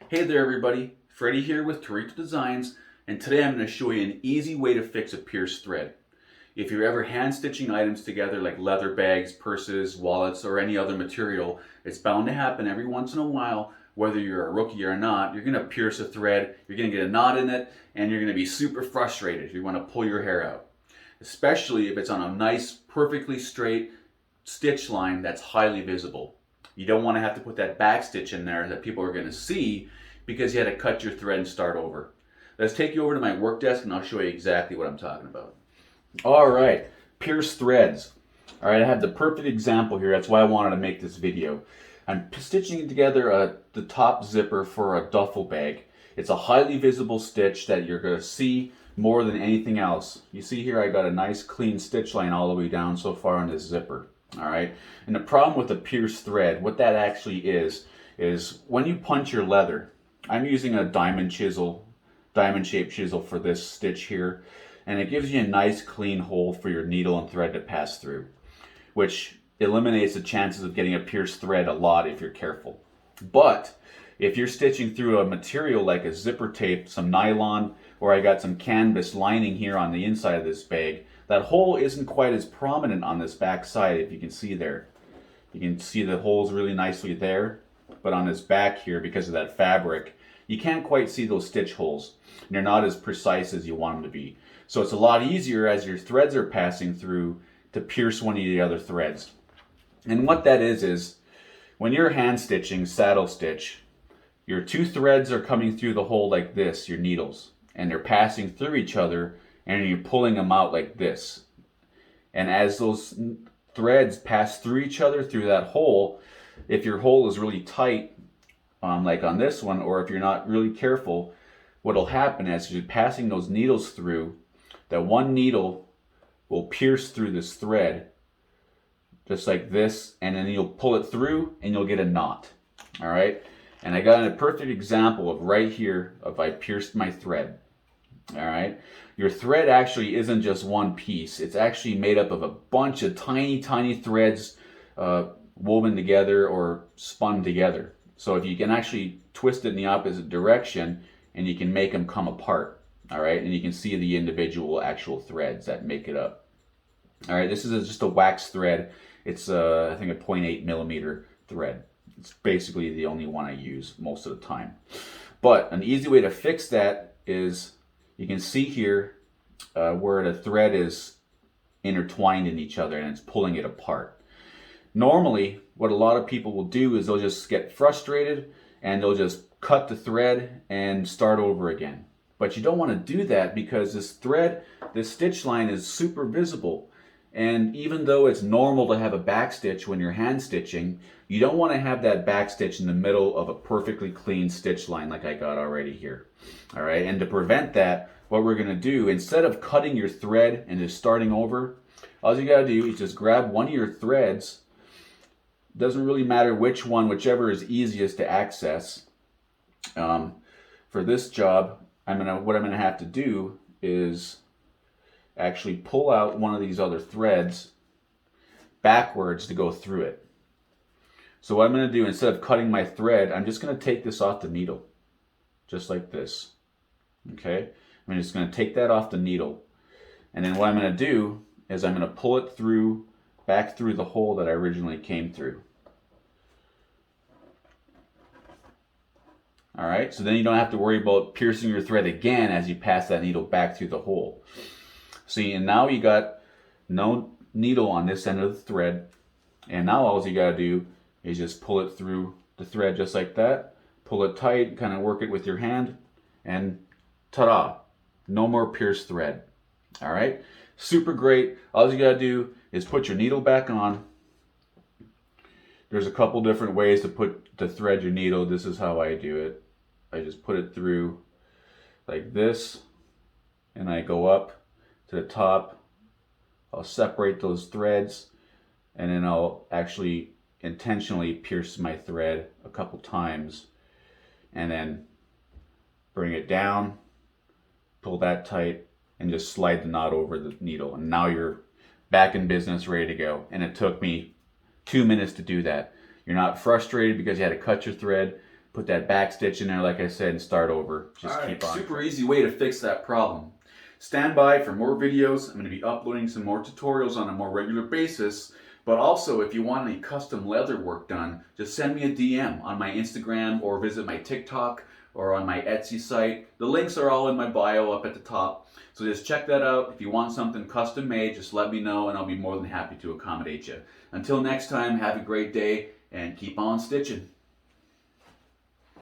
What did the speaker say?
Hey there everybody, Freddie here with Torito Designs, and today I'm going to show you an easy way to fix a pierced thread. If you're ever hand stitching items together like leather bags, purses, wallets, or any other material, it's bound to happen every once in a while. Whether you're a rookie or not, you're going to pierce a thread, you're going to get a knot in it, and you're going to be super frustrated. You want to pull your hair out, especially if it's on a nice, perfectly straight stitch line that's highly visible. You don't want to have to put that back stitch in there that people are going to see because you had to cut your thread and start over. Let's take you over to my work desk and I'll show you exactly what I'm talking about. All right, pierced threads. All right, I have the perfect example here. That's why I wanted to make this video. I'm stitching together the top zipper for a duffel bag. It's a highly visible stitch that you're going to see more than anything else. You see here I got a nice clean stitch line all the way down so far on this zipper. All right, and the problem with a pierced thread, what that actually is when you punch your leather. I'm using a diamond shaped chisel for this stitch here, and it gives you a nice clean hole for your needle and thread to pass through, which eliminates the chances of getting a pierced thread a lot if you're careful. But if you're stitching through a material like a zipper tape, some nylon, or I got some canvas lining here on the inside of this bag, that hole isn't quite as prominent on this back side, if you can see there. You can see the holes really nicely there, but on this back here, because of that fabric, you can't quite see those stitch holes, and they're not as precise as you want them to be. So it's a lot easier as your threads are passing through to pierce one of the other threads. And what that is when you're hand stitching, saddle stitch, your two threads are coming through the hole like this, your needles, and they're passing through each other, and you're pulling them out like this. And as those threads pass through each other through that hole, if your hole is really tight, like on this one, or if you're not really careful, what'll happen as you're passing those needles through, that one needle will pierce through this thread, just like this, and then you'll pull it through and you'll get a knot. All right, and I got a perfect example of right here of I pierced my thread. All right, your thread actually isn't just one piece. It's actually made up of a bunch of tiny threads woven together or spun together. So if you can actually twist it in the opposite direction, and you can make them come apart. All right, and you can see the individual actual threads that make it up. All right, this is just a wax thread. It's I think a 0.8 millimeter thread. It's basically the only one I use most of the time. But an easy way to fix that is, you can see here where the thread is intertwined in each other and it's pulling it apart. Normally, what a lot of people will do is they'll just get frustrated and they'll just cut the thread and start over again. But you don't want to do that because this thread, this stitch line is super visible. And even though it's normal to have a back stitch when you're hand stitching, you don't want to have that back stitch in the middle of a perfectly clean stitch line like I got already here. All right, and to prevent that, what we're going to do, instead of cutting your thread and just starting over, all you got to do is just grab one of your threads. Doesn't really matter which one, whichever is easiest to access. For this job, what I'm gonna have to do is actually pull out one of these other threads backwards to go through it. So what I'm going to do, instead of cutting my thread, I'm just going to take this off the needle, just like this. Okay, I'm just going to take that off the needle, and then what I'm going to do is I'm going to pull it through, back through the hole that I originally came through. All right, so then you don't have to worry about piercing your thread again as you pass that needle back through the hole. See, and now you got no needle on this end of the thread, and now all you got to do is just pull it through the thread just like that. Pull it tight, kind of work it with your hand, and ta-da, no more pierced thread. All right, super great. All you got to do is put your needle back on. There's a couple different ways to thread your needle. This is how I do it. I just put it through like this, and I go up to the top. I'll separate those threads, and then I'll actually intentionally pierce my thread a couple times, and then bring it down, pull that tight, and just slide the knot over the needle. And now you're back in business, ready to go. And it took me 2 minutes to do that. You're not frustrated because you had to cut your thread. put that back stitch in there, like I said, and start over. Just keep on. Super easy way to fix that problem. Stand by for more videos. I'm going to be uploading some more tutorials on a more regular basis. But also, if you want any custom leather work done, just send me a DM on my Instagram or visit my TikTok or on my Etsy site. The links are all in my bio up at the top. So just check that out. If you want something custom made, just let me know and I'll be more than happy to accommodate you. Until next time, have a great day and keep on stitching.